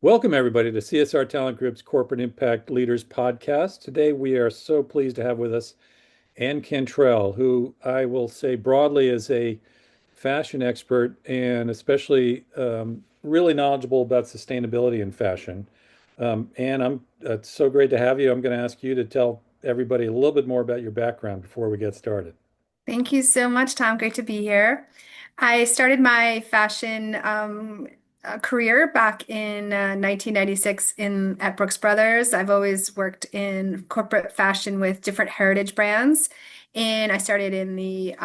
Welcome, everybody, to CSR Talent Group's Corporate Impact Leaders podcast. Today, we are so pleased to have with us Ann Cantrell, who I will say broadly is a fashion expert and especially really knowledgeable about sustainability in fashion. Ann, it's so great to have you. I'm going to ask you to tell everybody a little bit more about your background before we get started. Thank you so much, Tom. Great to be here. I started my fashion career back in 1996 at Brooks Brothers. I've always worked in corporate fashion with different heritage brands, and I started in the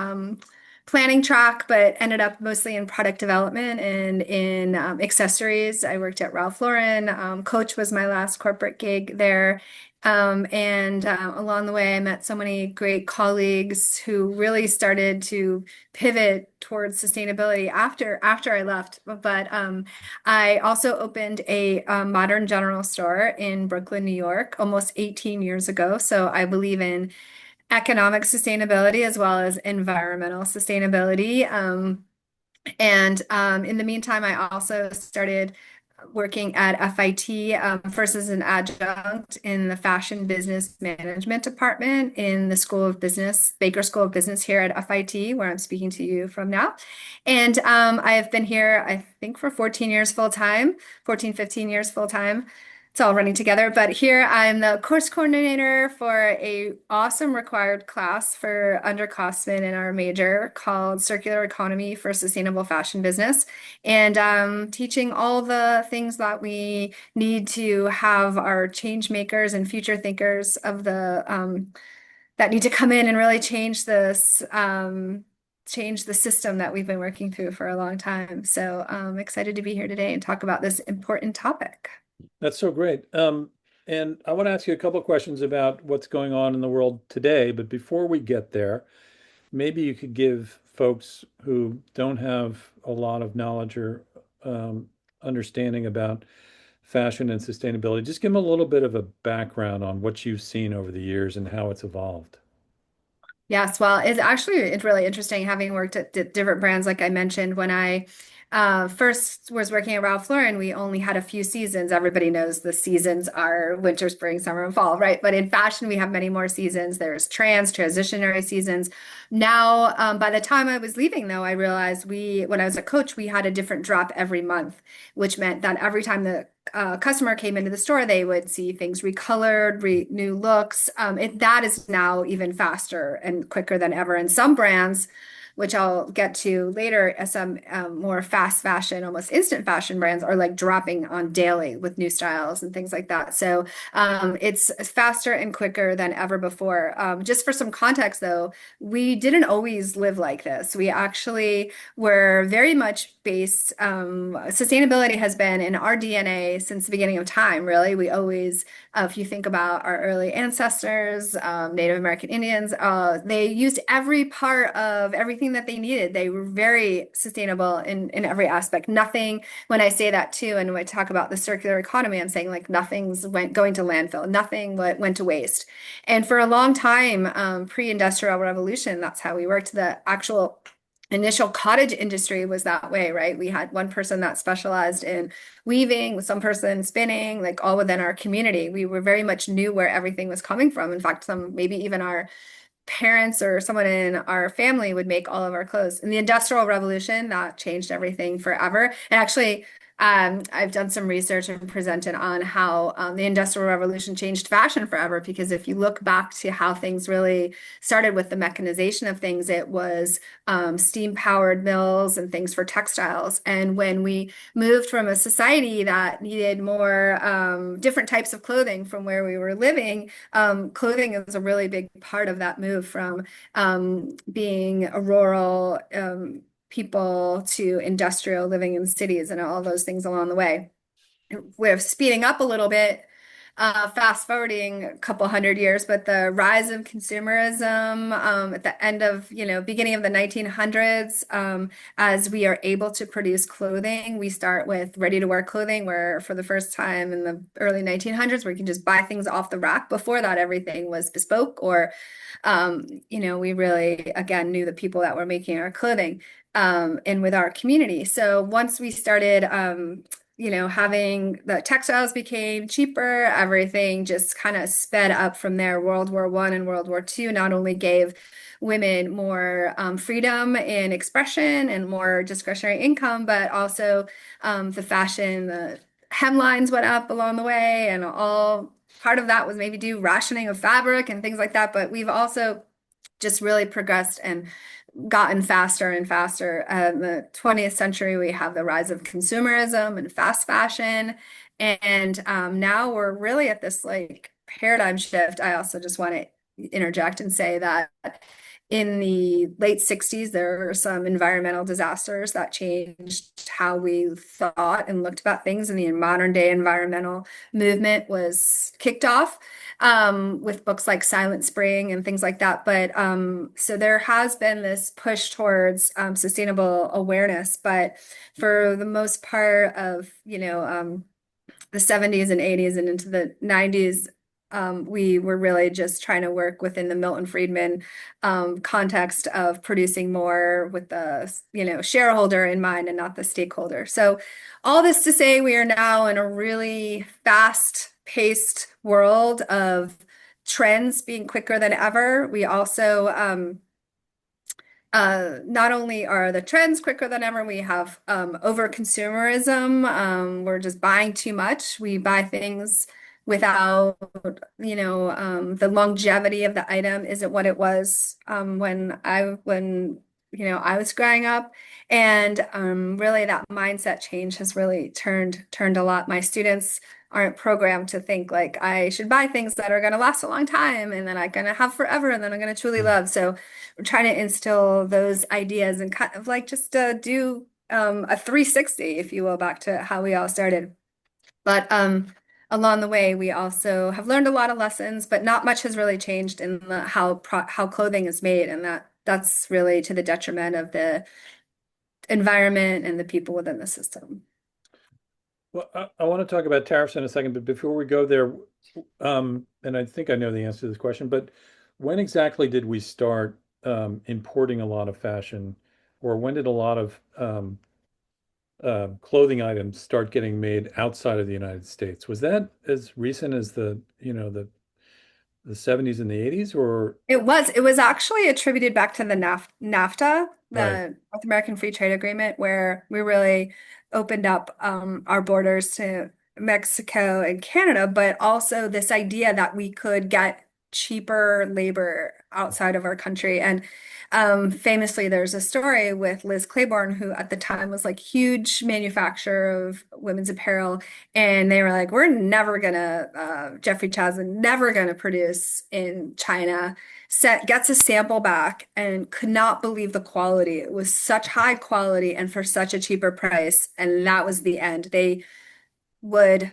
planning track, but ended up mostly in product development and in accessories. I worked at Ralph Lauren. Coach was my last corporate gig there. And along the way, I met so many great colleagues who really started to pivot towards sustainability after I left. But I also opened a modern general store in Brooklyn, New York, almost 18 years ago. So I believe in economic sustainability as well as environmental sustainability. And in the meantime, I also started working at FIT, first as an adjunct in the Fashion Business Management Department in the School of Business, Baker School of Business here at FIT, where I'm speaking to you from now. And I have been here, I think, for 14 years full time, 14, 15 years full time. It's all running together, but here I'm the course coordinator for a awesome required class for underclassmen in our major called Circular Economy for Sustainable Fashion Business, and teaching all the things that we need to have our change makers and future thinkers of the that need to come in and really change the system that we've been working through for a long time. So I'm excited to be here today and talk about this important topic. That's so great. And I want to ask you a couple of questions about what's going on in the world today. But before we get there, maybe you could give folks who don't have a lot of knowledge or understanding about fashion and sustainability, just give them a little bit of a background on what you've seen over the years and how it's evolved. Yes, well, it's really interesting having worked at different brands. Like I mentioned, when I first was working at Ralph Lauren, we only had a few seasons. Everybody knows the seasons are winter, spring, summer, and fall, right? But in fashion, we have many more seasons. There's transitionary seasons. Now, by the time I was leaving, though, I realized when I was a coach, we had a different drop every month, which meant that every time the customer came into the store, they would see things recolored, new looks. That is now even faster and quicker than ever. And some brands, which I'll get to later, some more fast fashion, almost instant fashion brands are like dropping on daily with new styles and things like that. So it's faster and quicker than ever before. Just for some context, though, we didn't always live like this. We actually were very much based, sustainability has been in our DNA since the beginning of time, really. We always, if you think about our early ancestors, Native American Indians, they used every part of everything that they needed. They were very sustainable in every aspect. Nothing, when I say that too, and when I talk about the circular economy, I'm saying like going to landfill, nothing went to waste. And for a long time, pre-industrial revolution, that's how we worked. The actual initial cottage industry was that way, right? We had one person that specialized in weaving, with some person spinning, like all within our community. We were very much knew where everything was coming from. In fact, some maybe even our parents or someone in our family would make all of our clothes. In the Industrial Revolution, that changed everything forever. And actually, I've done some research and presented on how the Industrial Revolution changed fashion forever. Because if you look back to how things really started with the mechanization of things, it was steam-powered mills and things for textiles. And when we moved from a society that needed more different types of clothing from where we were living, clothing is a really big part of that move from being a rural people to industrial living in cities and all those things along the way. We're speeding up a little bit, fast forwarding a couple hundred years, but the rise of consumerism at the end of, beginning of the 1900s, as we are able to produce clothing, we start with ready-to-wear clothing, where for the first time in the early 1900s, where you can just buy things off the rack. Before that, everything was bespoke, or, we really, again, knew the people that were making our clothing and with our community. So once we started having the textiles became cheaper, everything just kind of sped up from there. World War I and World War II not only gave women more freedom in expression and more discretionary income, but also the fashion, the hemlines went up along the way, and all part of that was maybe due rationing of fabric and things like that. But we've also just really progressed and gotten faster and faster. In the 20th century, we have the rise of consumerism and fast fashion. And now we're really at this like paradigm shift. I also just want to interject and say that in the late 60s, there were some environmental disasters that changed how we thought and looked about things, and the modern day environmental movement was kicked off with books like Silent Spring and things like that. But so there has been this push towards sustainable awareness, but for the most part of, the 70s and 80s and into the 90s, we were really just trying to work within the Milton Friedman context of producing more with the, shareholder in mind and not the stakeholder. So all this to say, we are now in a really fast-paced world of trends being quicker than ever. We also not only are the trends quicker than ever, we have over consumerism. We're just buying too much. We buy things without, the longevity of the item isn't what it was when I was growing up. And really that mindset change has really turned a lot. My students aren't programmed to think like I should buy things that are going to last a long time and then I'm going to have forever and then I'm going to truly love. So we're trying to instill those ideas and kind of like just do a 360, if you will, back to how we all started. But along the way, we also have learned a lot of lessons, but not much has really changed in how clothing is made, and that's really to the detriment of the environment and the people within the system. Well, I want to talk about tariffs in a second, but before we go there, and I think I know the answer to this question, but when exactly did we start importing a lot of fashion, or when did a lot of clothing items start getting made outside of the United States? Was that as recent as the 70s and the 80s, or It was actually attributed back to the NAFTA, right? the North American Free Trade Agreement, where we really opened up our borders to Mexico and Canada, but also this idea that we could get cheaper labor outside of our country. And famously, there's a story with Liz Claiborne, who at the time was like huge manufacturer of women's apparel, and they were like, we're never gonna, Jeffrey Chasm, never gonna produce in China. Gets a sample back and could not believe the quality. It was such high quality and for such a cheaper price. And that was the end. They would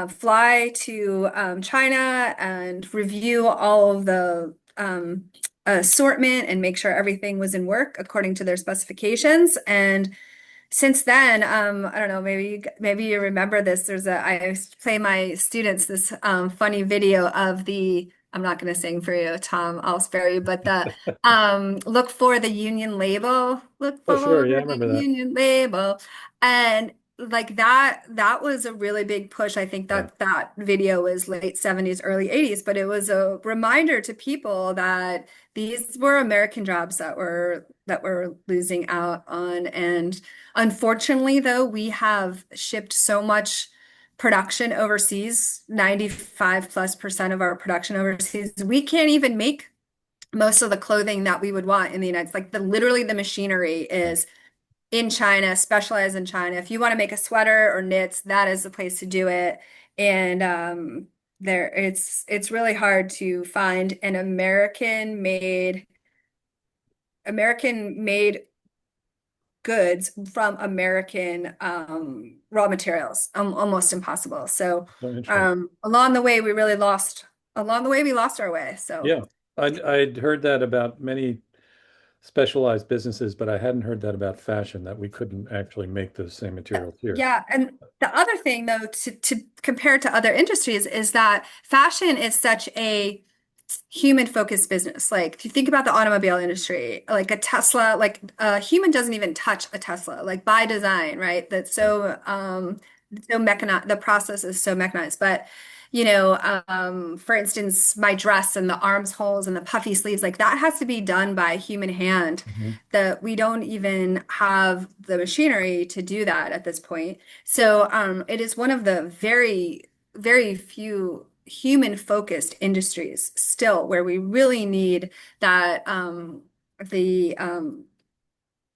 fly to China and review all of the assortment and make sure everything was in work according to their specifications. And since then, I don't know, maybe you remember this. I play my students this funny video of I'm not going to sing for you, Tom, I'll spare you, but the look for the union label, look Oh, for sure. Yeah, I the remember that. union label. And like that was a really big push. I think Yeah. that video was late 70s, early 80s, but it was a reminder to people that these were American jobs that were losing out on. And unfortunately, though, we have shipped so much production overseas, 95+% of our production overseas. We can't even make most of the clothing that we would want in the United States. Like literally the machinery Right. is in China, specialized in China. If you want to make a sweater or knits, that is the place to do it. And it's really hard to find an American made goods from American raw materials. Almost impossible. So So interesting. along the way we lost our way. So Yeah. I'd heard that about many specialized businesses, but I hadn't heard that about fashion, that we couldn't actually make those same materials here. yeah, and the other thing though to compare to other industries is that fashion is such a human focused business. Like if you think about the automobile industry, like a Tesla, like a human doesn't even touch a Tesla, like by design, right? That's Right. so so mechanized, the process is so mechanized. But, for instance, my dress and the arms holes and the puffy sleeves, like that has to be done by human hand. Mhm. That we don't even have the machinery to do that at this point. So it is one of the very, very few human-focused industries still where we really need that the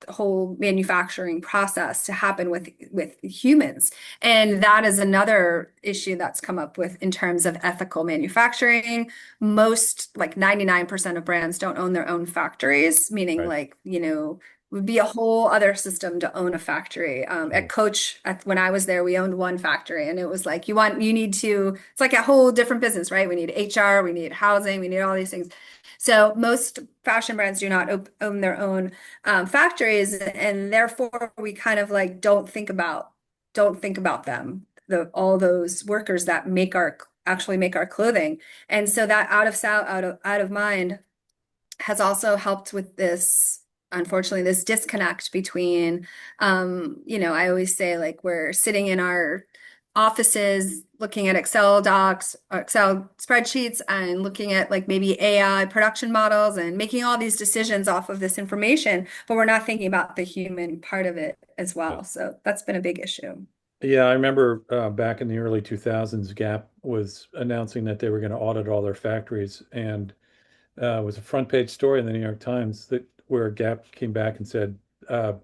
whole manufacturing process to happen with humans. And that is another issue that's come up with in terms of ethical manufacturing. Most, like 99% of brands don't own their own factories, meaning Right. like, it would be a whole other system to own a factory. At Right. Coach, when I was there, we owned one factory, and it was like you need to. It's like a whole different business, right? We need HR, we need housing, we need all these things. So most fashion brands do not own their own factories, and therefore we kind of like don't think about them, the all those workers that actually make our clothing. And so that out of sight, out of mind has also helped with this, unfortunately, this disconnect between, I always say like we're sitting in our offices looking at Excel docs, Excel spreadsheets, and looking at like maybe AI production models and making all these decisions off of this information, but we're not thinking about the human part of it as Yeah. well. So that's been a big issue. Yeah, I remember back in the early 2000s, Gap was announcing that they were going to audit all their factories, and it was a front page story in the New York Times that where Gap came back and said, uh,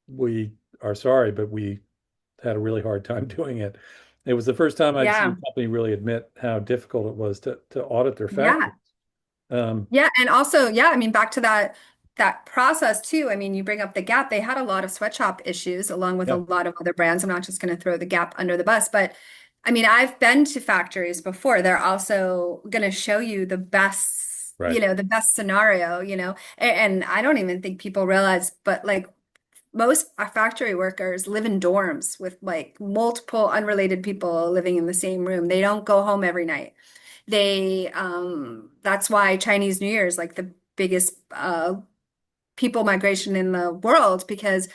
"We are sorry, but we had a really hard time doing it." It was the first time I'd seen Yeah. a company really admit how difficult it was to audit their Yeah. factories. Um, Yeah, and also, yeah, I mean, back to that process too. I mean, you bring up the Gap. They had a lot of sweatshop issues along with a yeah, lot of other brands. I'm not just going to throw the Gap under the bus, but I mean, I've been to factories before. They're also going to show you the best, right. the best scenario, and I don't even think people realize, but like most factory workers live in dorms with like multiple unrelated people living in the same room. They don't go home every night. That's why Chinese New Year is like the biggest people migration in the world, because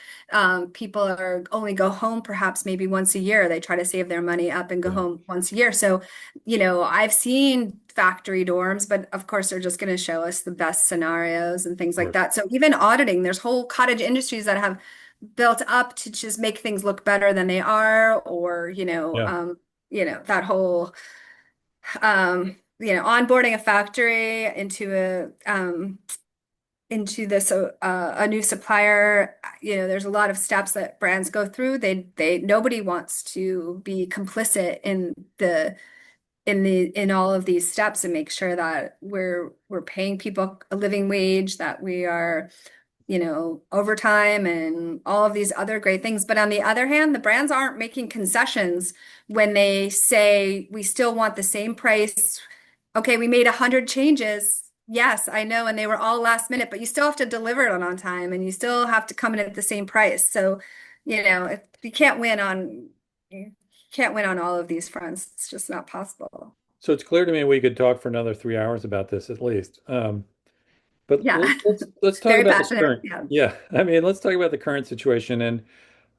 people are only go home perhaps maybe once a year. They try to save their money up and go Yeah, home once a year. So, I've seen factory dorms, but of course they're just going to show us the best scenarios and things like of course. that. So even auditing, there's whole cottage industries that have built up to just make things look better than they are, or Yeah, that whole onboarding a factory into this a new supplier. There's a lot of steps that brands go through. They nobody wants to be complicit in all of these steps, and make sure that we're paying people a living wage, that we are overtime and all of these other great things. But on the other hand, the brands aren't making concessions when they say we still want the same price. Okay, we made 100 changes. Yes, I know, and they were all last minute, but you still have to deliver it on time, and you still have to come in at the same price. So, if you can't win on all of these fronts. It's just not possible. so it's clear to me we could talk for another 3 hours about this at least. But Yeah, let's talk very about the passionate. current. Yeah. Yeah, I mean, let's talk about the current situation. And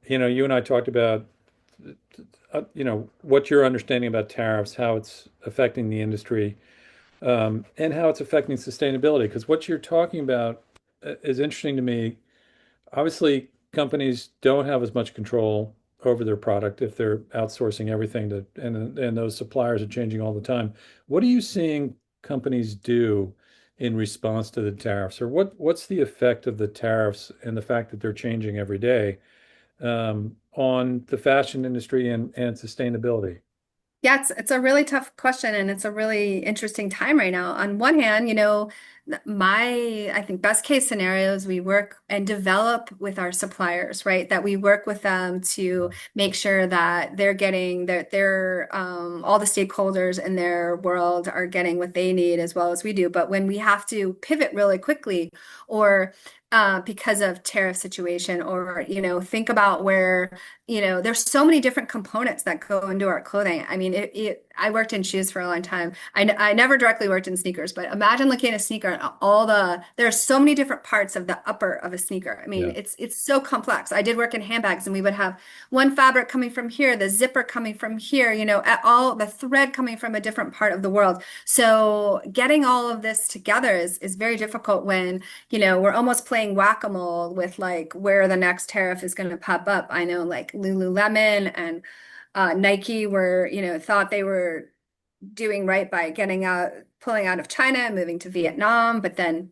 you and I talked about what you're understanding about tariffs, how it's affecting the industry, and how it's affecting sustainability. Because what you're talking about is interesting to me. Obviously, companies don't have as much control over their product if they're outsourcing everything and those suppliers are changing all the time. What are you seeing companies do in response to the tariffs, or what's the effect of the tariffs and the fact that they're changing every day on the fashion industry and sustainability? Yeah, it's a really tough question, and it's a really interesting time right now. On one hand, my I think best case scenario is we work and develop with our suppliers, right? That we work with them to make sure that they're getting their all the stakeholders in their world are getting what they need as well as we do. But when we have to pivot really quickly, or because of tariff situation, or, think about where, there's so many different components that go into our clothing. I mean, I worked in shoes for a long time. I never directly worked in sneakers, but imagine looking at a sneaker and there's so many different parts of the upper of a sneaker. I mean, Yeah. it's so complex. I did work in handbags, and we would have one fabric coming from here, the zipper coming from here, at all the thread coming from a different part of the world. So getting all of this together is very difficult when, we're almost playing whack-a-mole with like where the next tariff is going to pop up. I know like Lululemon and Nike were, thought they were doing right by pulling out of China and moving to Vietnam, but then,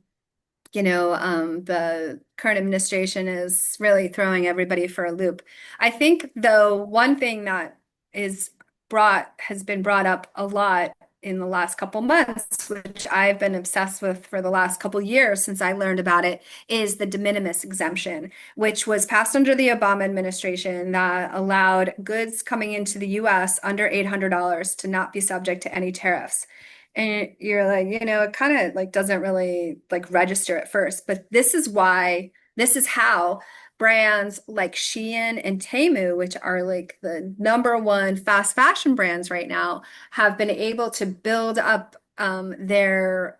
the current administration is really throwing everybody for a loop. I think, though, one thing that is has been brought up a lot in the last couple months, which I've been obsessed with for the last couple years since I learned about it, is the de minimis exemption, which was passed under the Obama administration that allowed goods coming into the US under $800 to not be subject to any tariffs. And you're like, it kind of like doesn't really like register at first, but this is how brands like Shein and Temu, which are like the number one fast fashion brands right now, have been able to build up their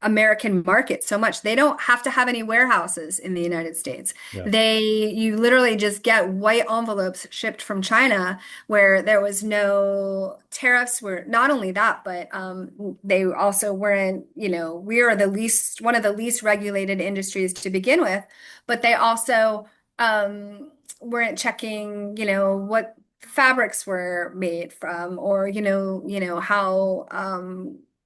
American market so much. They don't have to have any warehouses in the United States. Yeah. You literally just get white envelopes shipped from China where there was no tariffs. Were not only that, but they also weren't, we are one of the least regulated industries to begin with, but they also weren't checking, what fabrics were made from, or how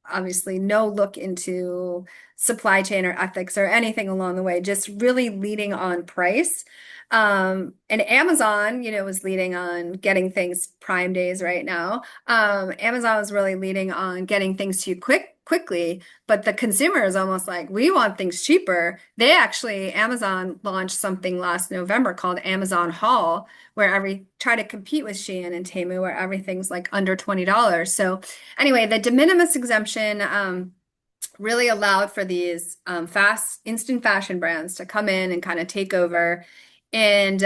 obviously no look into supply chain or ethics or anything along the way, just really leading on price. And Amazon, was leading on getting things Prime Days right now. Amazon was really leading on getting things to you quickly, but the consumer is almost like, we want things cheaper. Amazon launched something last November called Amazon Haul, where try to compete with Shein and Temu, where everything's like under $20. So anyway, the de minimis exemption really allowed for these instant fashion brands to come in and kind of take over. And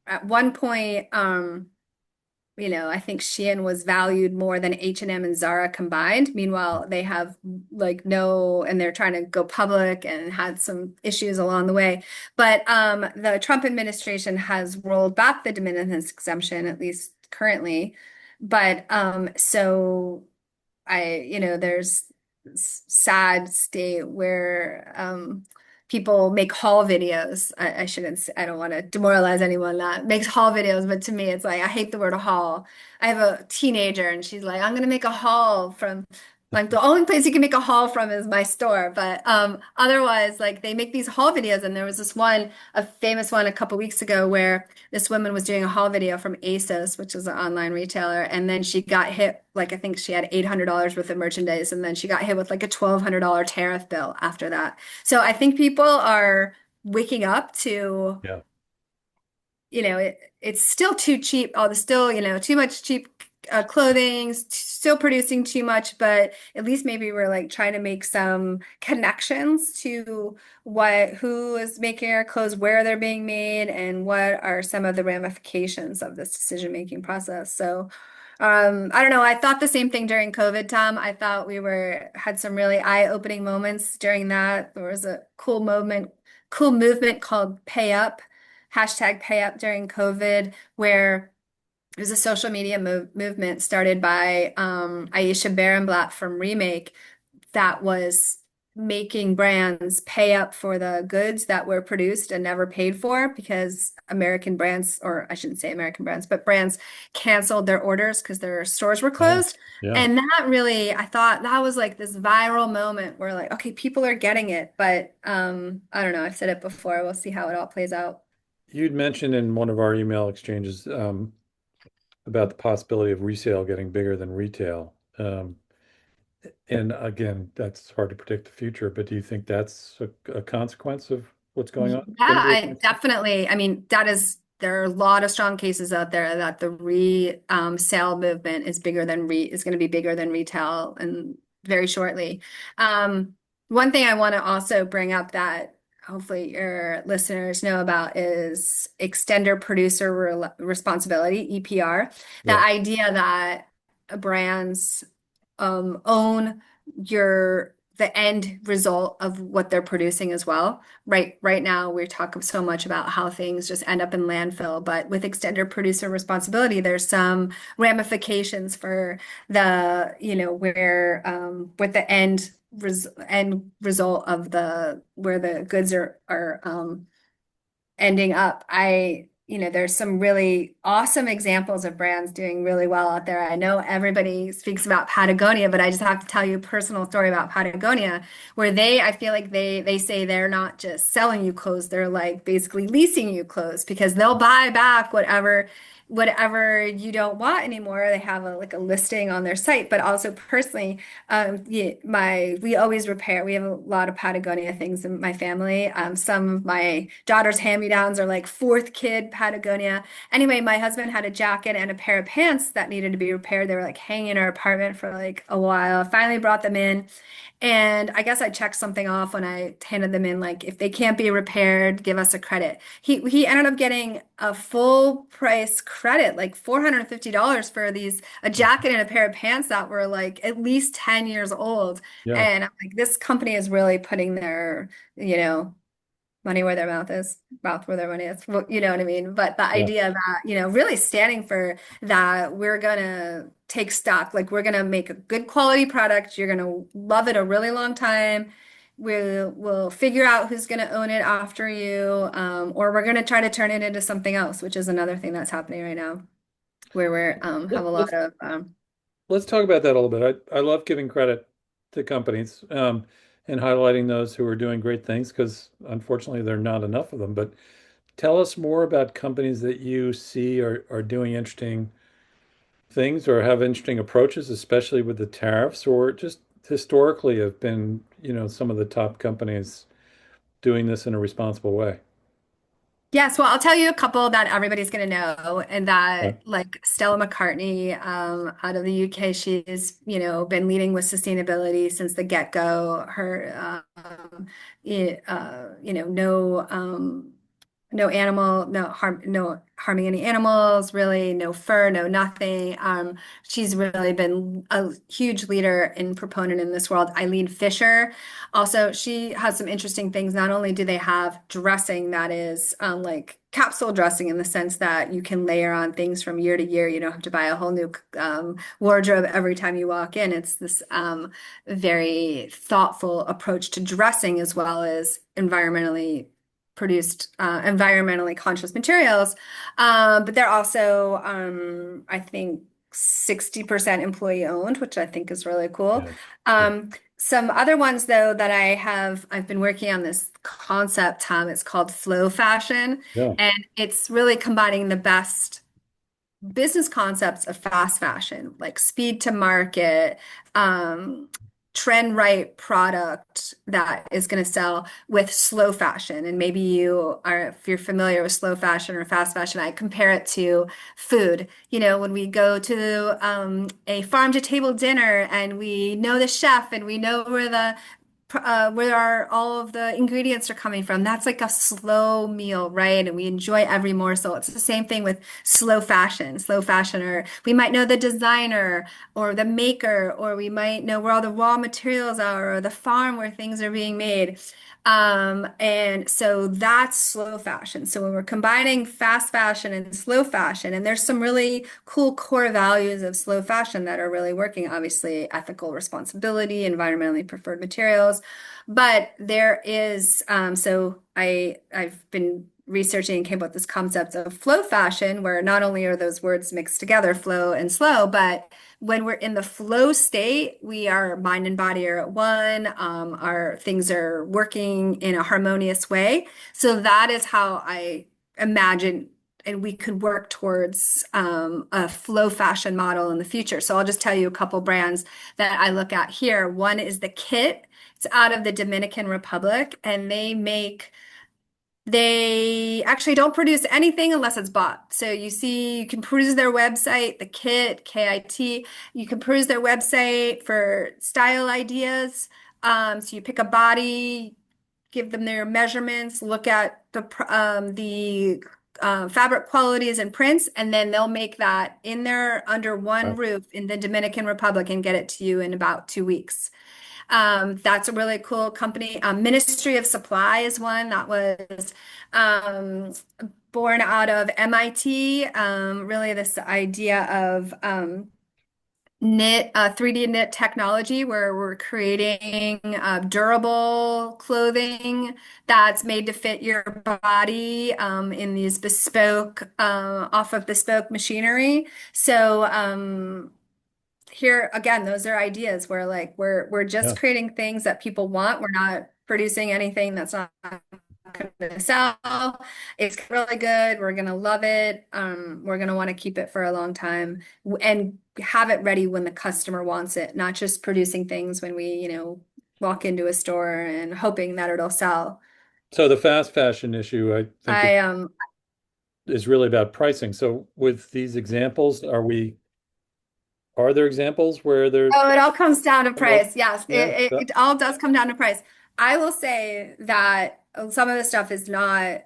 at one point, I think Shein was valued more than H&M and Zara combined. Meanwhile, they have like and they're trying to go public and had some issues along the way. But the Trump administration has rolled back the de minimis exemption, at least currently. But so there's sad state where people make haul videos. I shouldn't say, I don't want to demoralize anyone that makes haul videos, but to me, it's like, I hate the word haul. I have a teenager and she's like, I'm going to make a haul from, like, the only place you can make a haul from is my store. But otherwise, like, they make these haul videos. And there was a famous one a couple weeks ago where this woman was doing a haul video from ASOS, which is an online retailer. And then she got hit, like, I think she had $800 worth of merchandise. And then she got hit with like a $1,200 tariff bill after that. So I think people are waking up to, Yeah. it's still too cheap. Oh, there's still, too much cheap clothing, still producing too much, but at least maybe we're like trying to make some connections to who is making our clothes, where they're being made, and what are some of the ramifications of this decision-making process. So I don't know. I thought the same thing during COVID, Tom. I thought had some really eye-opening moments during that. There was a cool movement called Pay Up, hashtag Pay Up during COVID, where it was a social media movement started by Aisha Barenblatt from Remake that was making brands pay up for the goods that were produced and never paid for because American brands, or I shouldn't say American brands, but brands canceled their orders because their stores were Yeah. closed. Yeah. And that really, I thought that was like this viral moment where like, okay, people are getting it. But I don't know, I've said it before. We'll see how it all plays out. You'd mentioned in one of our email exchanges about the possibility of resale getting bigger than retail. And again, that's hard to predict the future, but do you think that's a consequence of what's going on? Yeah, Going to be a I consequence? definitely, I mean, there are a lot of strong cases out there that the sale movement is going to be bigger than retail and very shortly. One thing I want to also bring up that hopefully your listeners know about is extender producer responsibility, EPR. The Yeah. idea that brands own the end result of what they're producing as well. Right now, we're talking so much about how things just end up in landfill, but with extended producer responsibility, there's some ramifications for where with the end result of the where the goods are ending up. There's some really awesome examples of brands doing really well out there. I know everybody speaks about Patagonia, but I just have to tell you a personal story about Patagonia, where I feel like they say they're not just selling you clothes, they're like basically leasing you clothes because they'll buy back whatever you don't want anymore. They have like a listing on their site, but also personally, yeah, we always repair. We have a lot of Patagonia things in my family. Some of my daughter's hand-me-downs are like fourth kid Patagonia. Anyway, my husband had a jacket and a pair of pants that needed to be repaired. They were like hanging in our apartment for like a while. I finally brought them in. And I guess I checked something off when I handed them in, like if they can't be repaired, give us a credit. He ended up getting a full price credit, like $450 for a jacket and a pair of pants that were like at least 10 years old. Yeah. And I'm like, this company is really putting their, you know, money where their mouth where their money is. Well, you know what I mean? But the Yeah. idea that, really standing for that, we're gonna take stock, like we're gonna make a good quality product. You're gonna love it a really long time. We'll figure out who's gonna own it after you, or we're gonna try to turn it into something else, which is another thing that's happening right now, where we're have a Let, lot let's of let's talk about that a little bit. I love giving credit to companies and highlighting those who are doing great things because unfortunately there are not enough of them. But tell us more about companies that you see are doing interesting things or have interesting approaches, especially with the tariffs, or just historically have been, some of the top companies doing this in a responsible way. Yes, well, I'll tell you a couple that everybody's going to know, and Yeah. that like Stella McCartney out of the UK, she's, been leading with sustainability since the get-go. Her, no animal, no harming any animals, really, no fur, no nothing. She's really been a huge leader and proponent in this world. Eileen Fisher. Also, she has some interesting things. Not only do they have dressing that is like capsule dressing in the sense that you can layer on things from year to year. You don't have to buy a whole new wardrobe every time you walk in. It's this very thoughtful approach to dressing as well as environmentally conscious materials. But they're also, I think, 60% employee owned, which I think is really cool. Yeah. Yeah. Some other ones though that I've been working on this concept, Tom, it's called flow fashion, Yeah. and it's really combining the best business concepts of fast fashion, like speed to market, um, trend right product that is going to sell with slow fashion. And maybe if you're familiar with slow fashion or fast fashion, I compare it to food. When we go to a farm to table dinner and we know the chef and we know where all of the ingredients are coming from. That's like a slow meal, right? And we enjoy every morsel. It's the same thing with slow fashion, or we might know the designer or the maker, or we might know where all the raw materials are or the farm where things are being made. And so that's slow fashion. So when we're combining fast fashion and slow fashion, and there's some really cool core values of slow fashion that are really working, obviously ethical responsibility, environmentally preferred materials. But there is, I've been researching and came up with this concept of flow fashion, where not only are those words mixed together, flow and slow, but when we're in the flow state, we are mind and body are at one, our things are working in a harmonious way. So that is how I imagine, and we could work towards a flow fashion model in the future. So I'll just tell you a couple brands that I look at here. One is the Kit. It's out of the Dominican Republic, and they actually don't produce anything unless it's bought. So you can peruse their website, the Kit, KIT. You can peruse their website for style ideas. So you pick a body, give them their measurements, look at the fabric qualities and prints, and then they'll make that in there under one Wow. roof in the Dominican Republic and get it to you in about 2 weeks. That's a really cool company. Ministry of Supply is one that was um, born out of MIT. Really, this idea of 3D knit technology where we're creating durable clothing that's made to fit your body in these bespoke, off of bespoke machinery. So, here again, those are ideas where like we're just Yeah. creating things that people want. We're not producing anything that's not going to sell. It's really good. We're going to love it. We're going to want to keep it for a long time and have it ready when the customer wants it, not just producing things when we, walk into a store and hoping that it'll sell. So the fast fashion issue, I think, I is really about pricing. So with these examples, are there examples where they're Oh, it all comes down to somewhat, price. Yes, yeah, it all does come down to price. I will say that some of the stuff is not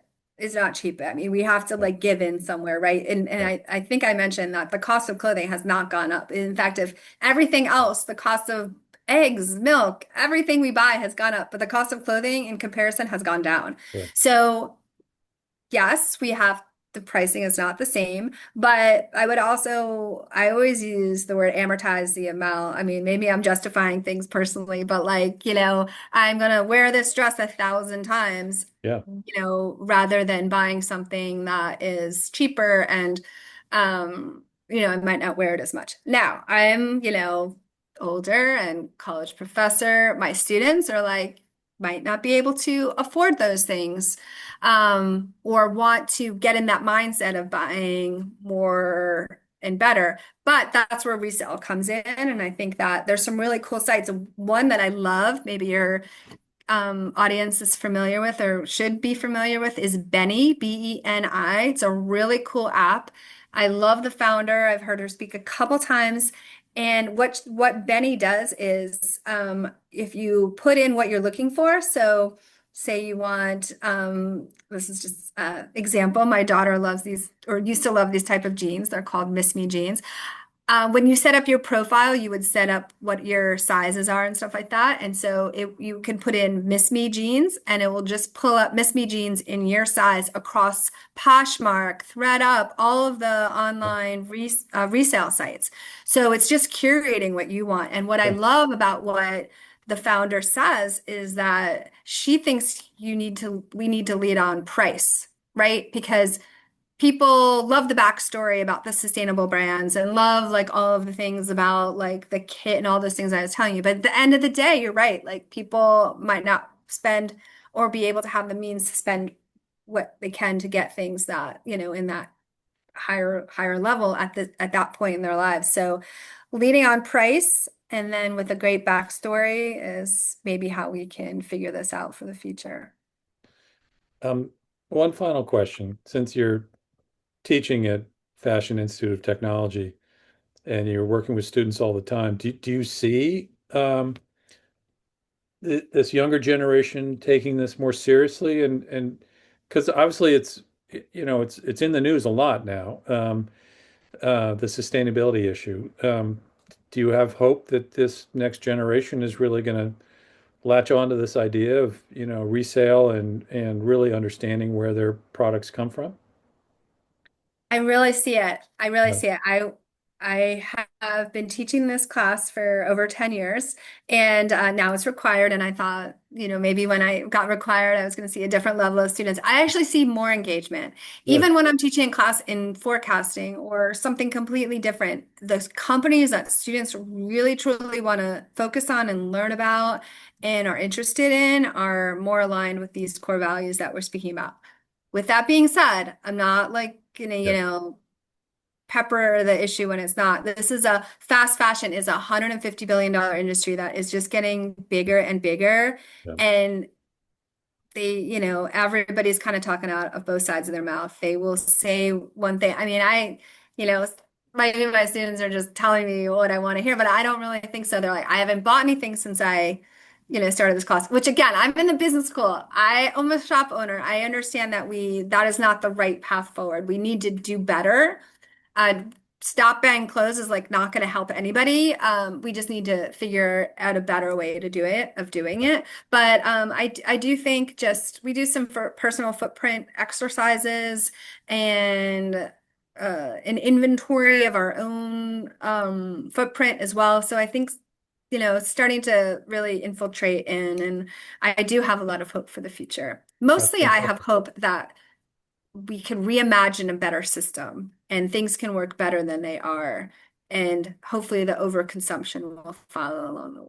cheap. I mean, we have to yeah, like give in somewhere, right? And yeah, I think I mentioned that the cost of clothing has not gone up. In fact, if everything else, the cost of eggs, milk, everything we buy has gone up, but the cost of clothing in comparison has gone down. sure. So yes, we have the pricing is not the same, but I always use the word amortize the amount. I mean, maybe I'm justifying things personally, but like, I'm gonna wear this dress 1,000 times, Yeah. rather than buying something that is cheaper and, I might not wear it as much. Now, I'm, older and college professor. My students are like, might not be able to afford those things or want to get in that mindset of buying more and better. But that's where resale comes in. And I think that there's some really cool sites. One that I love, maybe your audience is familiar with or should be familiar with, is Benny, Beni. It's a really cool app. I love the founder. I've heard her speak a couple times. And what Benny does is if you put in what you're looking for, so say you want, this is just example, my daughter loves these or used to love these type of jeans. They're called Miss Me jeans. When you set up your profile, you would set up what your sizes are and stuff like that. And so you can put in Miss Me jeans and it will just pull up Miss Me jeans in your size across Poshmark, ThredUp, all of the online resale sites. So it's just curating what you want. And what I Okay. love about what the founder says is that she thinks we need to lead on price, right? Because people love the backstory about the sustainable brands and love like all of the things about like the kit and all those things I was telling you. But at the end of the day, you're right. Like people might not spend or be able to have the means to spend what they can to get things that, in that higher level at that point in their lives. So leading on price and then with a great backstory is maybe how we can figure this out for the future. Um, One final question. Since you're teaching at Fashion Institute of Technology and you're working with students all the time, do you see this younger generation taking this more seriously? And because obviously it's in the news a lot now, the sustainability issue. Do you have hope that this next generation is really going to latch on to this idea of, resale and really understanding where their products come from? I really see it. I really Yeah. see it. I have been teaching this class for over 10 years and now it's required. And I thought, maybe when I got required, I was going to see a different level of students. I actually see more engagement. Good. Even when I'm teaching a class in forecasting or something completely different, the companies that students really truly want to focus on and learn about and are interested in are more aligned with these core values that we're speaking about. With that being said, I'm not like gonna, Yeah. pepper the issue when it's not. This is a fast fashion is a $150 billion industry that is just getting bigger and bigger. Yeah. And everybody's kind of talking out of both sides of their mouth. They will say one thing. I mean, you know, my students are just telling me what I want to hear, but I don't really think so. They're like, I haven't bought anything since I started this class, which again, I'm in the business school. I'm a shop owner. I understand that that is not the right path forward. We need to do better. Uh, Stop buying clothes is like not going to help anybody. We just need to figure out a better way to do it, of doing it. But I do think just we do some for personal footprint exercises and an inventory of our own footprint as well. So I think, starting to really infiltrate in, and I do have a lot of hope for the future. That's Mostly, I have fantastic. hope that we can reimagine a better system and things can work better than they are. And hopefully the overconsumption will follow along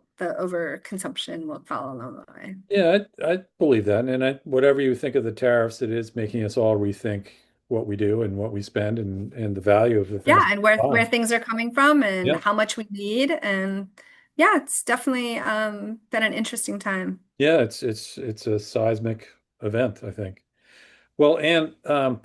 the way. Yeah, I believe that. And whatever you think of the tariffs, it is making us all rethink what we do and what we spend and the value of the things Yeah, and we where buy. things are coming from and Yeah. how much we need. And yeah, it's definitely been an interesting time. Yeah, it's a seismic event, I think. Well, Anne,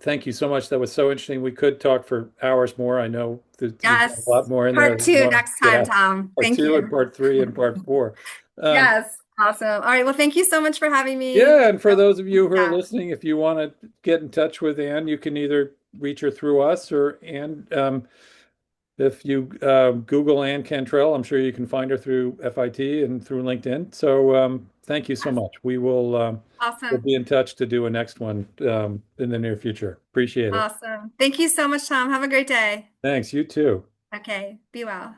thank you so much. That was so interesting. We could talk for hours more. I know that you've got a Yes. lot more in there Part that you two want to next get time, out. Tom. Part Thank two and you. part three and part four. Um, Yes. Awesome. All right. Well, thank you so much for having me. yeah, and for those of you who are Yeah. listening, if you want to get in touch with Anne, you can either reach her through us or Anne. If you Google Anne Cantrell, I'm sure you can find her through FIT and through LinkedIn. So thank you so Yes. much. We'll Awesome. be in touch to do a next one in the near future. Appreciate it. Awesome. Thank you so much, Tom. Have a great day. Thanks. You too. Okay. Be well.